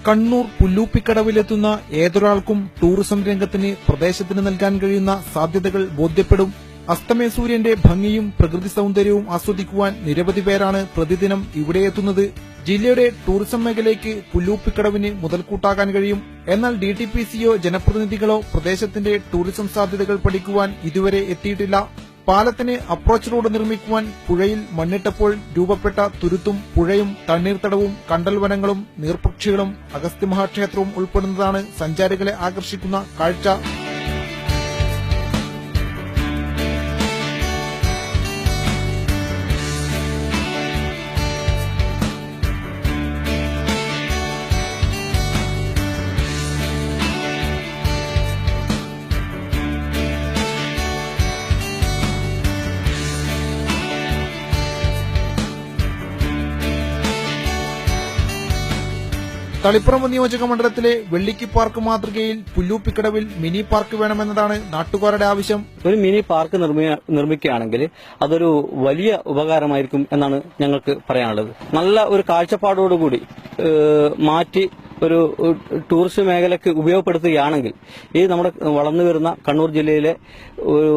കണ്ണൂർ പുല്ലൂപ്പിക്കടവിലെത്തുന്ന ഏതൊരാൾക്കും ടൂറിസം രംഗത്തിന് പ്രദേശത്തിന് നൽകാൻ കഴിയുന്ന സാധ്യതകൾ ബോധ്യപ്പെടും. അസ്തമയ സൂര്യന്റെ ഭംഗിയും പ്രകൃതി സൌന്ദര്യവും ആസ്വദിക്കുവാൻ നിരവധി പേരാണ് പ്രതിദിനം ഇവിടെയെത്തുന്നത്. ജില്ലയുടെ ടൂറിസം മേഖലയ്ക്ക് പുല്ലൂപ്പിക്കടവിന് മുതൽക്കൂട്ടാകാൻ കഴിയും. എന്നാൽ DTPCയോ ജനപ്രതിനിധികളോ പ്രദേശത്തിന്റെ ടൂറിസം സാധ്യതകൾ പഠിക്കുവാൻ ഇതുവരെ എത്തിയിട്ടില്ല. പാലത്തിന് അപ്രോച്ച് റോഡ് നിർമ്മിക്കുവാൻ പുഴയിൽ മണ്ണിട്ടപ്പോൾ രൂപപ്പെട്ട തുരുത്തും പുഴയും തണ്ണീർത്തടവും കണ്ടൽവനങ്ങളും നീർപക്ഷികളും അഗസ്ത്യമഹാക്ഷേത്രവും ഉൾപ്പെടുന്നതാണ് സഞ്ചാരികളെ ആകർഷിക്കുന്ന കാഴ്ച. തളിപ്പറമ്പ് നിയോജക മണ്ഡലത്തിലെ വെള്ളിക്കി പാർക്ക് മാതൃകയിൽ പുല്ലൂപ്പിക്കടവിൽ മിനി പാർക്ക് വേണമെന്നതാണ് നാട്ടുകാരുടെ ആവശ്യം. ഒരു മിനി പാർക്ക് നിർമ്മിക്കുകയാണെങ്കിൽ അതൊരു വലിയ ഉപകാരമായിരിക്കും എന്നാണ് ഞങ്ങൾക്ക് പറയാനുള്ളത്. നല്ല ഒരു കാഴ്ചപ്പാടോടുകൂടി മാറ്റി ഒരു ടൂറിസ്റ്റ് മേഖലയ്ക്ക് ഉപയോഗപ്പെടുത്തുകയാണെങ്കിൽ ഈ നമ്മുടെ വളർന്നു വരുന്ന കണ്ണൂർ ജില്ലയിലെ ഒരു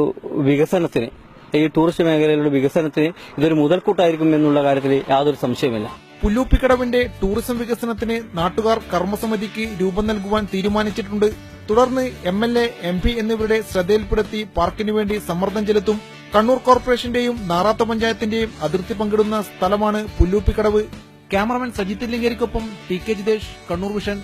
വികസനത്തിന്, ഈ ടൂറിസ്റ്റ് മേഖലയിലുള്ള വികസനത്തിന് ഇതൊരു മുതൽക്കൂട്ടായിരിക്കും എന്നുള്ള കാര്യത്തിൽ യാതൊരു സംശയമില്ല. പുല്ലൂപ്പിക്കടവിന്റെ ടൂറിസം വികസനത്തിന് നാട്ടുകാർ കർമ്മസമിതിക്ക് രൂപം നൽകുവാൻ തീരുമാനിച്ചിട്ടുണ്ട്. തുടർന്ന് MLA, MP എന്നിവരുടെ ശ്രദ്ധയിൽപ്പെടുത്തി പാർക്കിനു വേണ്ടി സമ്മർദ്ദം ചെലുത്തും. കണ്ണൂർ കോർപ്പറേഷന്റെയും നാറാത്ത പഞ്ചായത്തിന്റെയും അതിർത്തി പങ്കിടുന്ന സ്ഥലമാണ് പുല്ലൂപ്പിക്കടവ്. ക്യാമറമാൻ സജിത് ലിംഗേരിക്കൊപ്പം TK ജിതേഷ്, കണ്ണൂർ വിഷൻ.